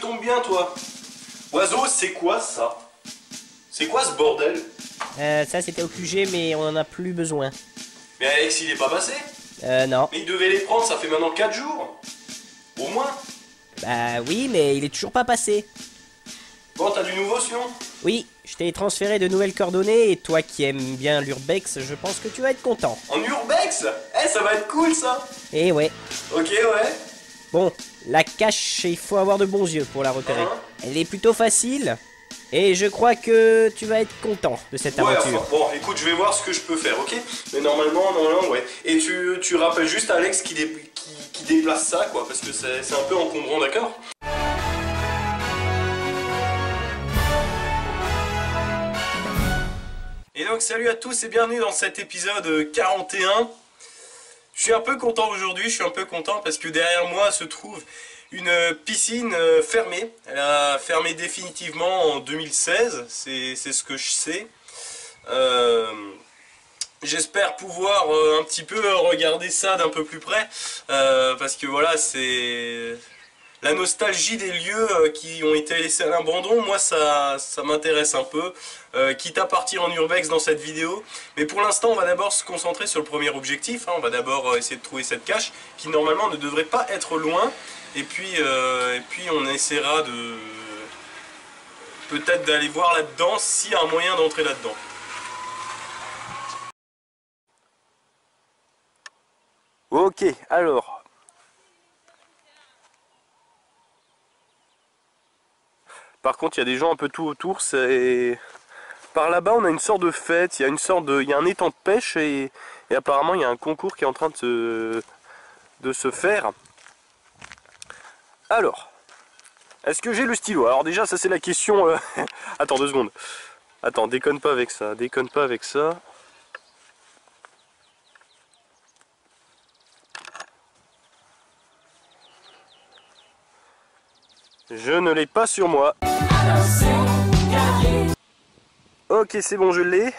tombe bien, toi. Oiseau, c'est quoi ça? C'est quoi ce bordel? Ça c'était au QG mais on en a plus besoin. Mais Alex, il est pas passé? Non. Mais il devait les prendre, ça fait maintenant 4 jours. Au moins. Bah oui, mais il est toujours pas passé. Bon, t'as du nouveau sinon? Oui, je t'ai transféré de nouvelles coordonnées et toi qui aimes bien l'urbex, je pense que tu vas être content. En urbex? Eh, ça va être cool ça. Eh ouais. Ok, ouais. Bon, la cache, il faut avoir de bons yeux pour la repérer. Elle est plutôt facile et je crois que tu vas être content de cette aventure. Enfin, bon, écoute, je vais voir ce que je peux faire, ok? Mais normalement, ouais. Et tu rappelles juste à Alex qui déplace ça, quoi, parce que c'est un peu encombrant, d'accord? Et donc, salut à tous et bienvenue dans cet épisode 41. Je suis un peu content aujourd'hui, je suis un peu content parce que derrière moi se trouve une piscine fermée. Elle a fermé définitivement en 2016, c'est ce que je sais. J'espère pouvoir un petit peu regarder ça d'un peu plus près, parce que voilà, c'est la nostalgie des lieux qui ont été laissés à l'abandon. Moi ça m'intéresse un peu, quitte à partir en urbex dans cette vidéo. Mais pour l'instant on va d'abord se concentrer sur le premier objectif, hein. On va d'abord essayer de trouver cette cache qui normalement ne devrait pas être loin. Et puis on essaiera de peut-être d'aller voir là-dedans s'il y a un moyen d'entrer là-dedans. Ok, alors. Par contre, il y a des gens un peu tout autour. Par là-bas, on a une sorte de fête. Il y a il y a un étang de pêche et apparemment, il y a un concours qui est en train de se faire. Alors, est-ce que j'ai le stylo? Alors déjà, ça c'est la question. Attends 2 secondes. Attends, déconne pas avec ça. Déconne pas avec ça. Je ne l'ai pas sur moi. Ok, c'est bon, je l'ai.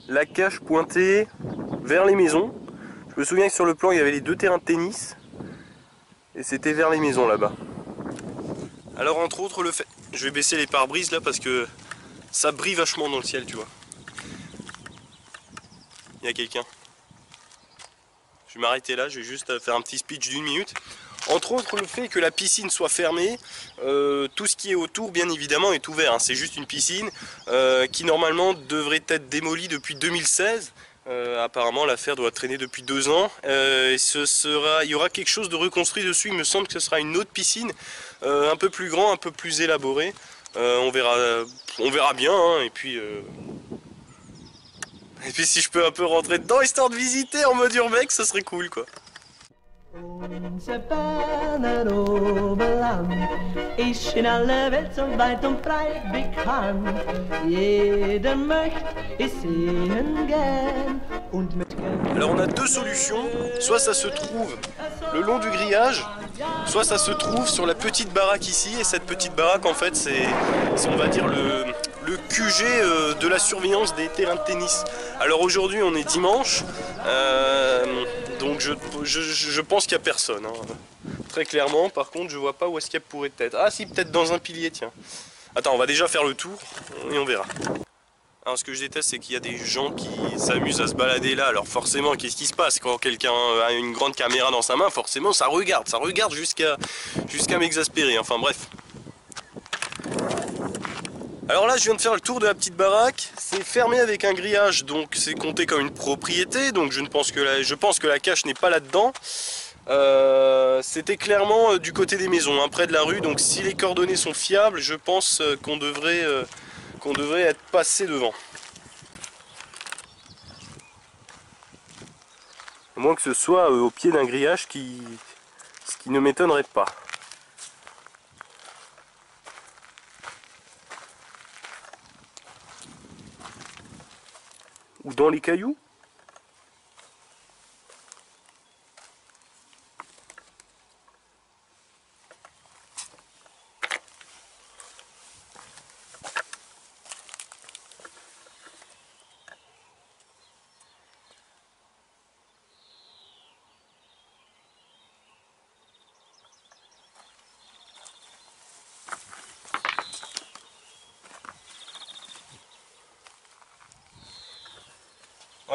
La cache pointée vers les maisons. Je me souviens que sur le plan, il y avait les 2 terrains de tennis. Et c'était vers les maisons là-bas. Alors entre autres le fait... Je vais baisser les pare-brises là parce que ça brille vachement dans le ciel, tu vois. Il y a quelqu'un. Je vais m'arrêter là, je vais juste faire un petit speech d'1 minute. Entre autres le fait que la piscine soit fermée, tout ce qui est autour bien évidemment est ouvert, hein. C'est juste une piscine qui normalement devrait être démolie depuis 2016. Apparemment l'affaire doit traîner depuis 2 ans. Il y aura quelque chose de reconstruit dessus, il me semble que ce sera une autre piscine, un peu plus grand, un peu plus élaborée. On verra bien, hein. Et puis si je peux un peu rentrer dedans histoire de visiter en mode urbex, ça serait cool quoi. Unser ferner Oberland ist in aller Welt so weit und breit bekannt. Jeder möchte es sehen gern und mit gern. Alors on a 2 solutions, soit ça se trouve le long du grillage, soit ça se trouve sur la petite baraque ici. Et cette petite baraque en fait c'est on va dire le QG de la surveillance des terrains de tennis. Alors aujourd'hui on est dimanche, donc je pense qu'il n'y a personne, hein. Très clairement. Par contre je vois pas où est-ce qu'elle pourrait être. Ah si, peut-être dans un pilier, tiens. Attends, on va déjà faire le tour et on verra. Alors ce que je déteste, c'est qu'il y a des gens qui s'amusent à se balader là. Alors forcément, qu'est-ce qui se passe quand quelqu'un a une grande caméra dans sa main? Forcément ça regarde jusqu'à m'exaspérer, enfin bref. Alors là je viens de faire le tour de la petite baraque, c'est fermé avec un grillage, donc c'est compté comme une propriété, donc je pense que la cache n'est pas là-dedans. C'était clairement du côté des maisons, hein, près de la rue, donc si les coordonnées sont fiables, je pense qu'on devrait être passé devant. À moins que ce soit au pied d'un grillage, ce qui ne m'étonnerait pas. Ou dans les cailloux?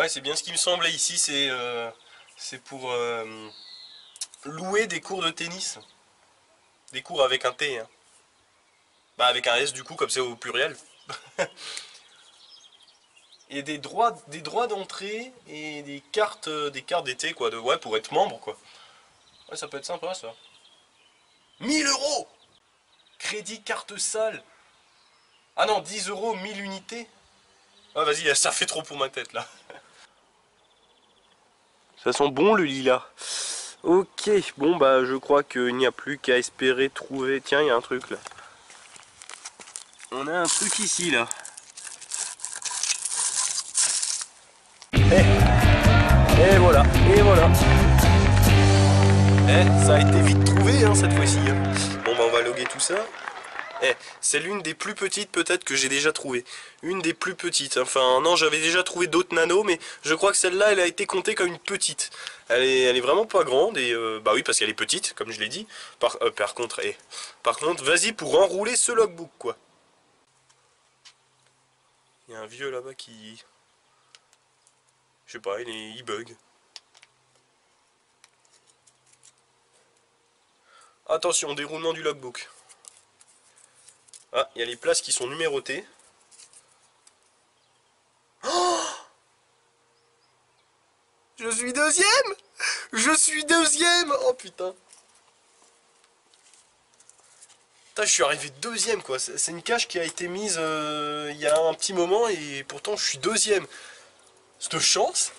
Ouais, c'est bien ce qui me semblait ici, c'est pour louer des cours de tennis. Des cours avec un T, hein. Bah avec un S du coup, comme c'est au pluriel. Et des droits d'entrée et des cartes d'été, quoi, ouais, pour être membre, quoi. Ouais, ça peut être sympa, ça. 1000 €! Crédit carte salle. Ah non, 10 €, 1000 unités. Ah vas-y, ça fait trop pour ma tête, là. Ça sent bon, le lilas. Ok, bon, bah, je crois qu'il n'y a plus qu'à espérer trouver... Tiens, il y a un truc, là. On a un truc ici, là. Et voilà, et voilà. Ça a été vite trouvé, hein, cette fois-ci. Hein. Bon, bah, on va loguer tout ça. C'est l'une des plus petites peut-être que j'ai déjà trouvé. Une des plus petites. Enfin non, j'avais déjà trouvé d'autres nanos, mais je crois que celle-là, elle a été comptée comme une petite. Elle est vraiment pas grande et bah oui parce qu'elle est petite, comme je l'ai dit. Par contre, vas-y pour enrouler ce logbook quoi. Il y a un vieux là-bas qui, je sais pas, il bug. Attention, déroulement du logbook. Ah, il y a les places qui sont numérotées. Oh, je suis deuxième! Je suis deuxième! Oh putain! Putain, je suis arrivé deuxième quoi. C'est une cache qui a été mise il y a un petit moment et pourtant je suis deuxième. Cette chance!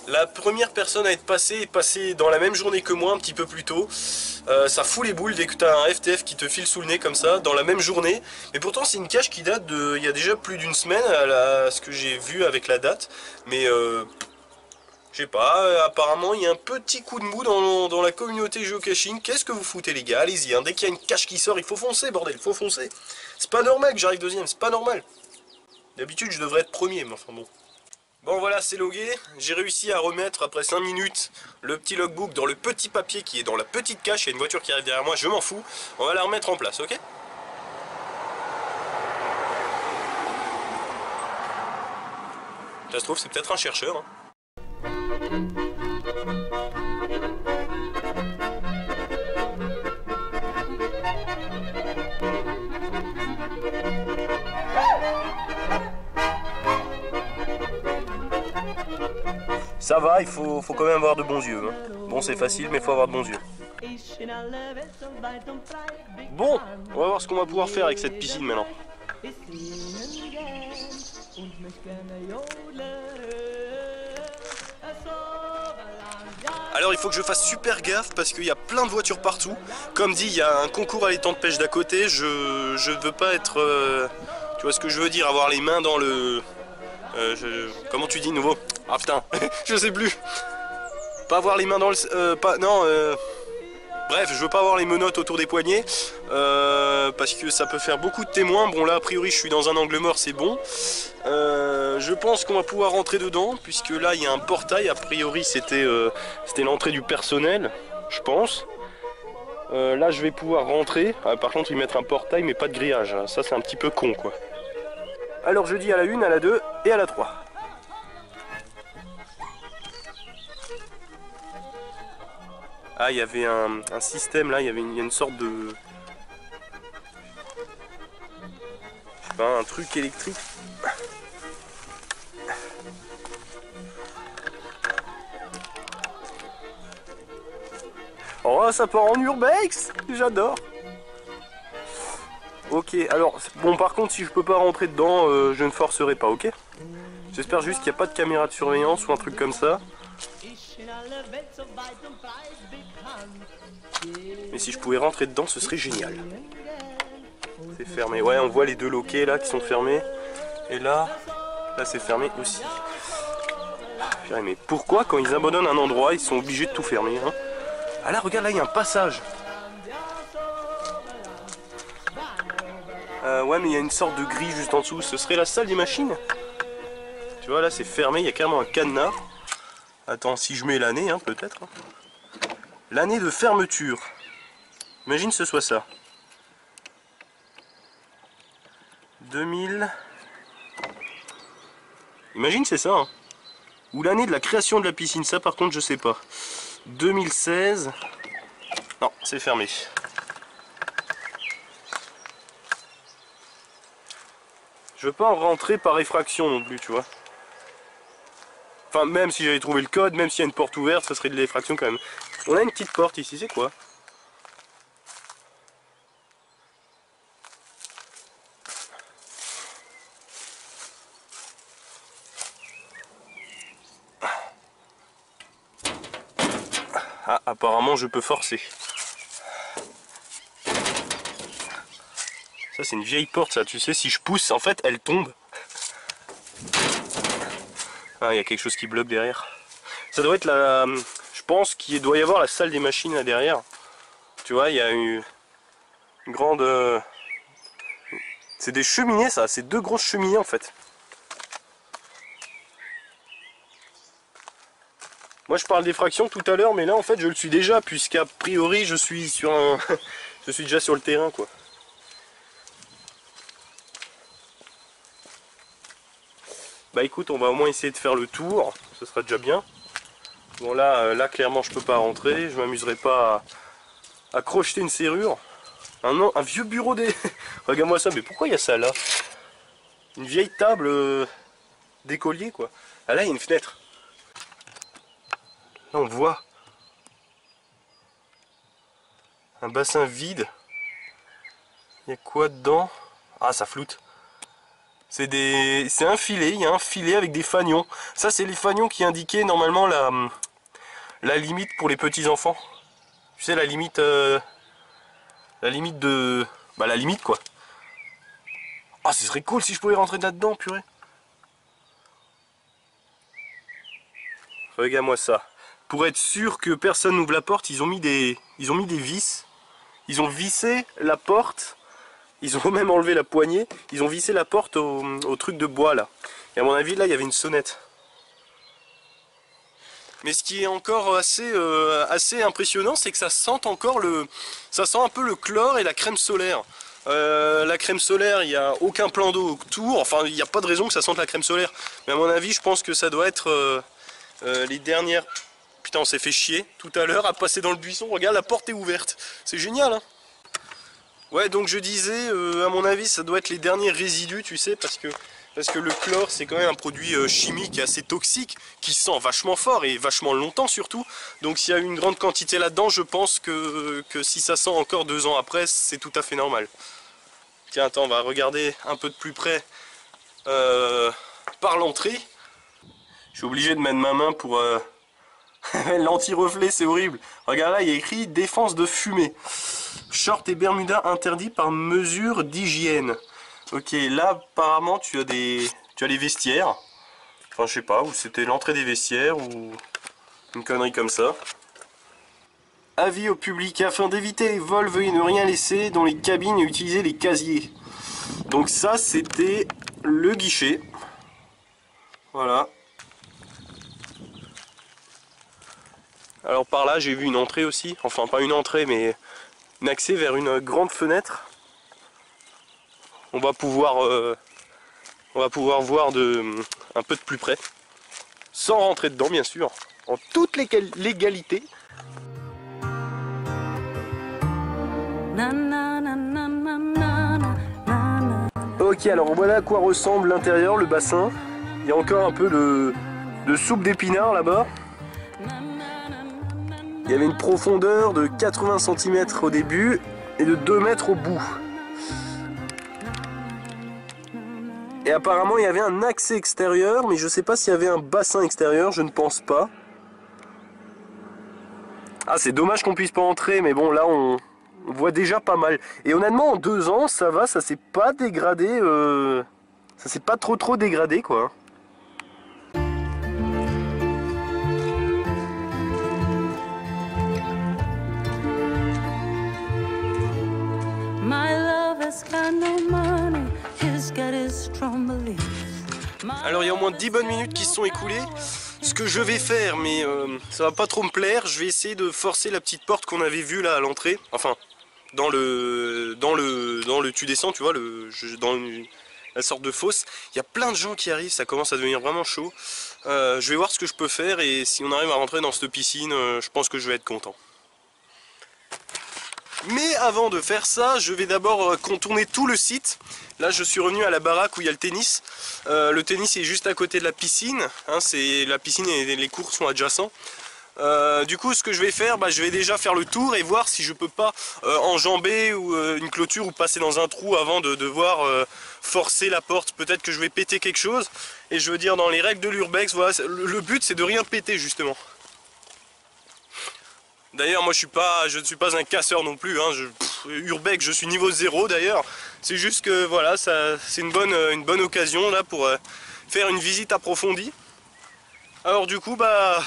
La première personne à être passée est passée dans la même journée que moi, un petit peu plus tôt. Ça fout les boules dès que tu as un FTF qui te file sous le nez comme ça, dans la même journée. Mais pourtant c'est une cache qui date de... il y a déjà plus d'une semaine à ce que j'ai vu avec la date. Mais je sais pas, apparemment il y a un petit coup de mou dans la communauté géocaching. Qu'est-ce que vous foutez les gars? Allez-y, hein. Dès qu'il y a une cache qui sort, il faut foncer bordel, il faut foncer. C'est pas normal que j'arrive deuxième, c'est pas normal. D'habitude je devrais être premier, mais enfin bon. Bon voilà, c'est logué, j'ai réussi à remettre après 5 minutes le petit logbook dans le petit papier qui est dans la petite cache. Il y a une voiture qui arrive derrière moi, je m'en fous. On va la remettre en place, ok? Ça se trouve, c'est peut-être un chercheur. Hein. Ça va, il faut quand même avoir de bons yeux. Hein. Bon, c'est facile, mais il faut avoir de bons yeux. Bon, on va voir ce qu'on va pouvoir faire avec cette piscine maintenant. Alors il faut que je fasse super gaffe parce qu'il y a plein de voitures partout. Comme dit, il y a un concours à l'étang de pêche d'à côté. Je veux pas être... tu vois ce que je veux dire, avoir les mains dans le... comment tu dis nouveau? Ah putain, je sais plus. Pas avoir les mains dans le... bref, je veux pas avoir les menottes autour des poignets. Parce que ça peut faire beaucoup de témoins. Bon là, a priori, je suis dans un angle mort, c'est bon. Je pense qu'on va pouvoir rentrer dedans. Puisque là, il y a un portail. A priori, c'était l'entrée du personnel, je pense. Là, je vais pouvoir rentrer. Par contre, ils mettent un portail, mais pas de grillage. Ça, c'est un petit peu con, quoi. Alors, je dis à la 1, à la 2 et à la 3. Ah, il y avait un système là, il y a une sorte de... je sais pas, un truc électrique. Oh, ça part en urbex, j'adore. Ok, alors, bon par contre, si je peux pas rentrer dedans, je ne forcerai pas, ok? J'espère juste qu'il n'y a pas de caméra de surveillance ou un truc comme ça. Mais si je pouvais rentrer dedans, ce serait génial. C'est fermé. Ouais, on voit les deux loquets là qui sont fermés. Et là c'est fermé aussi. Mais pourquoi quand ils abandonnent un endroit, ils sont obligés de tout fermer hein? Ah là, regarde, là il y a un passage. Ouais, mais il y a une sorte de grille juste en dessous. Ce serait la salle des machines. Tu vois, là c'est fermé, il y a carrément un cadenas. Attends, si je mets l'année, hein, peut-être. L'année de fermeture. Imagine ce soit ça. 2000... Imagine c'est ça, hein. Ou l'année de la création de la piscine, ça par contre je sais pas. 2016... Non, c'est fermé. Je veux pas en rentrer par effraction non plus, tu vois. Enfin, même si j'avais trouvé le code, même s'il y a une porte ouverte, ça serait de l'effraction quand même. On a une petite porte ici, c'est quoi? Ah, apparemment je peux forcer. Ça c'est une vieille porte ça, tu sais, si je pousse, en fait, elle tombe. Ah, il y a quelque chose qui bloque derrière. Ça doit être la... Je pense qu'il doit y avoir la salle des machines là derrière. Tu vois, il y a une grande... C'est des cheminées ça, c'est deux grosses cheminées en fait. Moi je parle d'effraction tout à l'heure, mais là en fait je le suis déjà, puisqu'a priori je suis sur un... je suis déjà sur le terrain quoi. Bah écoute, on va au moins essayer de faire le tour, ce sera déjà bien. Bon là clairement je peux pas rentrer, je m'amuserai pas à crocheter une serrure. Un vieux bureau des... Regarde-moi ça, mais pourquoi il y a ça là? Une vieille table d'écolier quoi. Ah là il y a une fenêtre. Là on voit un bassin vide. Il y a quoi dedans? Ah ça floute. C'est un filet, il y a un filet avec des fanions. Ça c'est les fanions qui indiquaient normalement la limite pour les petits enfants. Tu sais la limite de... Bah la limite quoi. Ah ce serait cool si je pouvais rentrer là-dedans, purée. Regarde-moi ça. Pour être sûr que personne n'ouvre la porte, ils ont mis des vis. Ils ont vissé la porte. Ils ont même enlevé la poignée. Ils ont vissé la porte au truc de bois là. Et à mon avis là il y avait une sonnette. Mais ce qui est encore assez impressionnant, c'est que ça sent encore ça sent un peu le chlore et la crème solaire. La crème solaire, il n'y a aucun plan d'eau autour. Enfin, il n'y a pas de raison que ça sente la crème solaire. Mais à mon avis, je pense que ça doit être les dernières... Putain, on s'est fait chier tout à l'heure à passer dans le buisson. Regarde, la porte est ouverte. C'est génial, hein. Ouais, donc je disais, à mon avis, ça doit être les derniers résidus, tu sais, parce que le chlore, c'est quand même un produit chimique assez toxique, qui sent vachement fort et vachement longtemps surtout. Donc s'il y a une grande quantité là-dedans, je pense que si ça sent encore 2 ans après, c'est tout à fait normal. Tiens, attends, on va regarder un peu de plus près par l'entrée. Je suis obligé de mettre ma main pour... L'anti-reflet, c'est horrible. Regarde là, il y a écrit défense de fumée. Short et bermuda interdits par mesure d'hygiène. Ok, là apparemment tu as les vestiaires. Enfin je sais pas, ou c'était l'entrée des vestiaires ou une connerie comme ça. Avis au public, afin d'éviter les vols, veuillez ne rien laisser dans les cabines et utiliser les casiers. Donc ça c'était le guichet. Voilà. Alors par là j'ai vu une entrée aussi, enfin pas une entrée mais un accès vers une grande fenêtre. On va pouvoir voir un peu de plus près, sans rentrer dedans bien sûr, en toute légalité. Ok, alors voilà à quoi ressemble l'intérieur, le bassin. Il y a encore un peu de soupe d'épinards là-bas. Il y avait une profondeur de 80 cm au début et de 2 mètres au bout. Et apparemment il y avait un accès extérieur, mais je sais pas s'il y avait un bassin extérieur, je ne pense pas. Ah c'est dommage qu'on puisse pas entrer, mais bon là on voit déjà pas mal. Et honnêtement en 2 ans ça va, ça s'est pas dégradé, ça s'est pas trop dégradé quoi. Alors il y a au moins 10 bonnes minutes qui se sont écoulées. Ce que je vais faire, mais ça va pas trop me plaire, je vais essayer de forcer la petite porte qu'on avait vue là à l'entrée. Enfin, tu descends, tu vois, la sorte de fosse. Il y a plein de gens qui arrivent, ça commence à devenir vraiment chaud. Je vais voir ce que je peux faire et si on arrive à rentrer dans cette piscine, je pense que je vais être content. Mais avant de faire ça, je vais d'abord contourner tout le site. Là, je suis revenu à la baraque où il y a le tennis. Le tennis est juste à côté de la piscine. Hein, la piscine et les cours sont adjacents. Du coup, ce que je vais faire, je vais déjà faire le tour et voir si je peux pas enjamber une clôture ou passer dans un trou avant de devoir forcer la porte. Peut-être que je vais péter quelque chose. Et je veux dire, dans les règles de l'urbex, voilà, le but c'est de rien péter justement. D'ailleurs, moi je ne suis pas un casseur non plus, hein. Urbex, je suis niveau 0 d'ailleurs. C'est juste que voilà, c'est une bonne occasion là pour faire une visite approfondie. Alors du coup, voilà.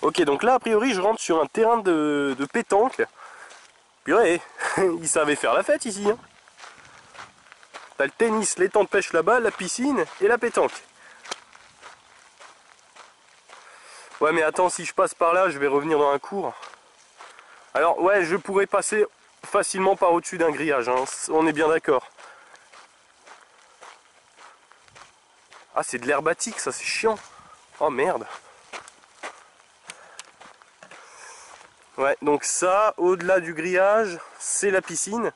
Ok, donc là a priori je rentre sur un terrain de pétanque. Purée, ils savaient faire la fête ici, hein. T'as le tennis, l'étang de pêche là-bas, la piscine et la pétanque. Ouais, mais attends, si je passe par là, je vais revenir dans un cours. Alors ouais, je pourrais passer facilement par au-dessus d'un grillage, hein. On est bien d'accord. Ah, c'est de l'herbatique, ça, c'est chiant. Oh merde. Ouais, donc ça, au-delà du grillage, c'est la piscine.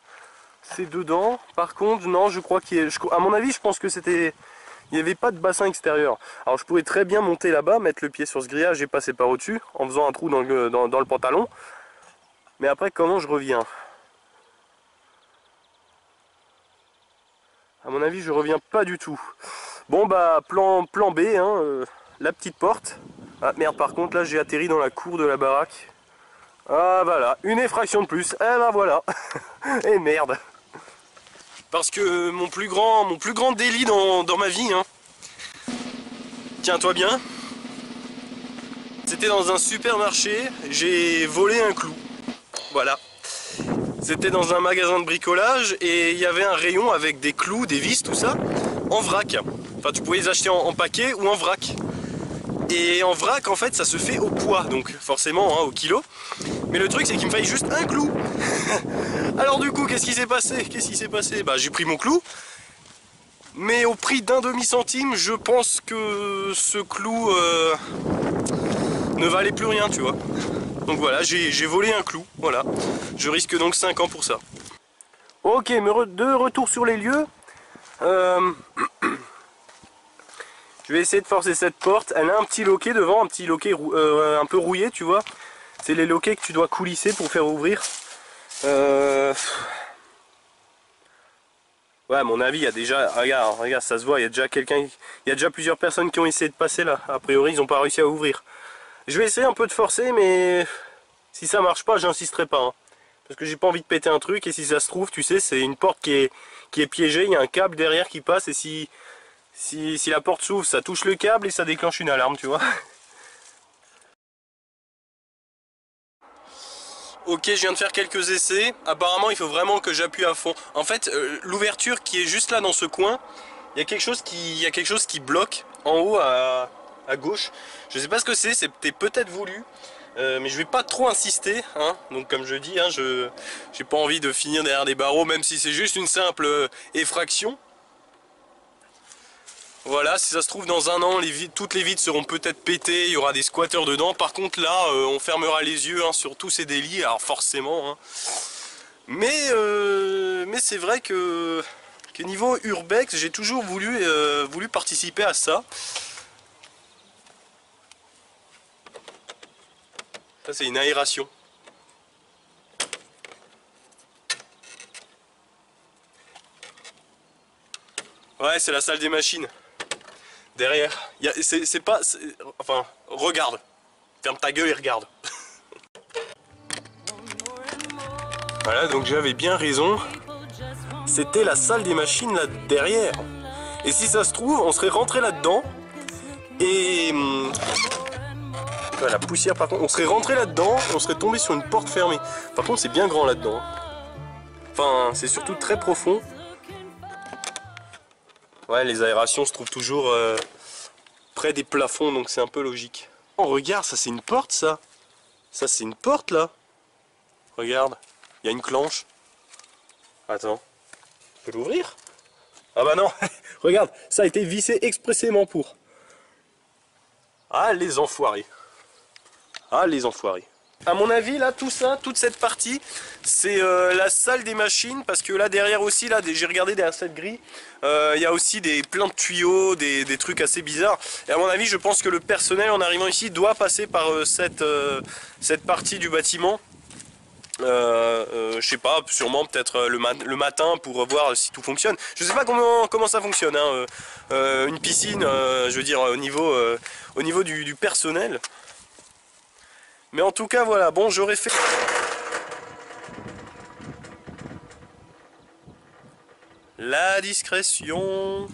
C'est dedans. Par contre, non, je crois qu'il y a... À mon avis, je pense que c'était... Il n'y avait pas de bassin extérieur. Alors je pourrais très bien monter là-bas, mettre le pied sur ce grillage et passer par au-dessus, en faisant un trou dans le pantalon. Mais après, comment je reviens? À mon avis, je reviens pas du tout. Bon bah, plan B, hein, la petite porte. Ah merde, par contre, là j'ai atterri dans la cour de la baraque. Ah voilà, une effraction de plus. Eh ben voilà. Et merde. Parce que mon plus grand délit dans ma vie, hein. Tiens-toi bien. C'était dans un supermarché, j'ai volé un clou. Voilà. C'était dans un magasin de bricolage et il y avait un rayon avec des clous, des vis, tout ça, en vrac. Enfin, tu pouvais les acheter en paquet ou en vrac. Et en vrac, en fait, ça se fait au poids, donc forcément, hein, au kilo. Mais le truc, c'est qu'il me fallait juste un clou. Alors du coup, qu'est-ce qui s'est passé? Bah, j'ai pris mon clou. Mais au prix d'un demi-centime, je pense que ce clou ne valait plus rien, tu vois. Donc voilà, j'ai volé un clou, voilà. Je risque donc 5 ans pour ça. Ok, de retour sur les lieux. Je vais essayer de forcer cette porte. Elle a un petit loquet devant, un petit loquet un peu rouillé, tu vois. C'est les loquets que tu dois coulisser pour faire ouvrir. Ouais, à mon avis, il y a déjà... Regarde, ça se voit, il y a déjà quelqu'un... Il y a déjà plusieurs personnes qui ont essayé de passer là. A priori, ils n'ont pas réussi à ouvrir. Je vais essayer un peu de forcer, mais... Si ça marche pas, j'insisterai pas. Hein. Parce que j'ai pas envie de péter un truc, et si ça se trouve, tu sais, c'est une porte qui est piégée, il y a un câble derrière qui passe, et si la porte s'ouvre, ça touche le câble et ça déclenche une alarme, tu vois. Ok, je viens de faire quelques essais. Apparemment, il faut vraiment que j'appuie à fond. En fait, l'ouverture qui est juste là dans ce coin, il y a quelque chose qui bloque en haut à gauche. Je sais pas ce que c'est, c'était peut-être voulu. Mais je vais pas trop insister, hein. Donc comme je dis, hein, j'ai pas envie de finir derrière des barreaux, même si c'est juste une simple effraction. Voilà, si ça se trouve dans un an, toutes les vitres seront peut-être pétées, il y aura des squatteurs dedans. Par contre là, on fermera les yeux, hein, sur tous ces délits, alors forcément. Hein. Mais c'est vrai que niveau urbex, j'ai toujours voulu participer à ça. Ça c'est une aération. Ouais, c'est la salle des machines. Derrière, c'est pas... Enfin, regarde. Ferme ta gueule et regarde. Voilà, donc j'avais bien raison. C'était la salle des machines là derrière. Et si ça se trouve, on serait rentré là-dedans. Et... la poussière par contre, on serait rentré là-dedans, on serait tombé sur une porte fermée. Par contre, c'est bien grand là-dedans. Enfin, c'est surtout très profond. Ouais, les aérations se trouvent toujours près des plafonds, donc c'est un peu logique. Oh, regarde, ça c'est une porte, ça. Ça c'est une porte, là. Regarde, il y a une clenche. Attends, tu peux l'ouvrir? Ah bah non, regarde, ça a été vissé expressément pour. Ah les enfoirés. Ah les enfoirés. À mon avis là, tout ça, toute cette partie, c'est la salle des machines, parce que là derrière aussi, là j'ai regardé derrière cette grille, il y a aussi plein de tuyaux, des trucs assez bizarres. Et à mon avis, je pense que le personnel en arrivant ici doit passer par cette partie du bâtiment. Je sais pas, sûrement peut-être le matin pour voir si tout fonctionne. Je sais pas comment ça fonctionne, hein. Une piscine, je veux dire au niveau du personnel. Mais en tout cas voilà, bon j'aurais fait... La discrétion.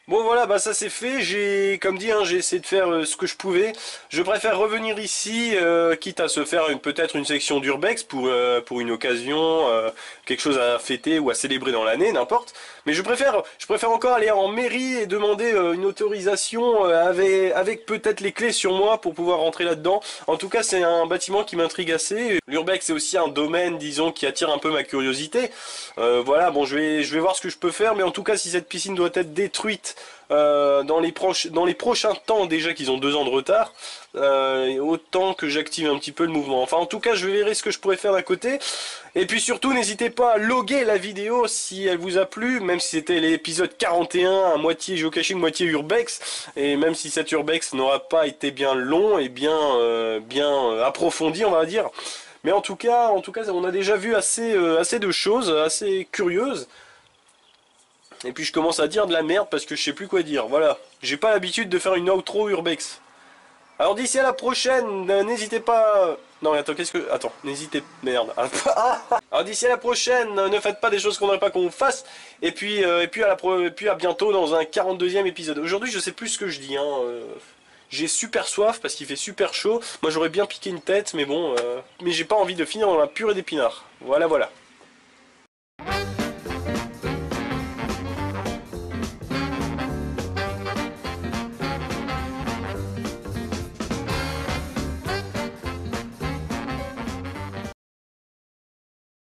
Bon voilà, bah ça c'est fait, j'ai comme dit, hein, j'ai essayé de faire ce que je pouvais. Je préfère revenir ici, quitte à se faire peut-être une section d'urbex pour une occasion, quelque chose à fêter ou à célébrer dans l'année, n'importe. Mais je préfère encore aller en mairie et demander une autorisation avec peut-être les clés sur moi pour pouvoir rentrer là-dedans. En tout cas c'est un bâtiment qui m'intrigue assez. L'urbex c'est aussi un domaine, disons, qui attire un peu ma curiosité. Voilà, bon je vais voir ce que je peux faire, mais en tout cas si cette piscine doit être détruite dans les prochains temps, déjà qu'ils ont 2 ans de retard, autant que j'active un petit peu le mouvement. Enfin en tout cas je verrai ce que je pourrais faire d'à côté. Et puis surtout n'hésitez pas à loguer la vidéo si elle vous a plu, même si c'était l'épisode 41 à moitié géocaching, moitié urbex, et même si cet urbex n'aura pas été bien long et bien approfondi on va dire. Mais en tout cas on a déjà vu assez de choses assez curieuses. Et puis je commence à dire de la merde parce que je sais plus quoi dire. Voilà, j'ai pas l'habitude de faire une outro urbex. Alors d'ici à la prochaine, n'hésitez pas... Non mais attends, Attends, n'hésitez... Merde. Alors d'ici à la prochaine, ne faites pas des choses qu'on n'aimerait pas qu'on fasse. Et puis à bientôt dans un 42e épisode. Aujourd'hui je sais plus ce que je dis, hein. J'ai super soif parce qu'il fait super chaud. Moi j'aurais bien piqué une tête, mais bon... mais j'ai pas envie de finir dans la purée d'épinards. Voilà.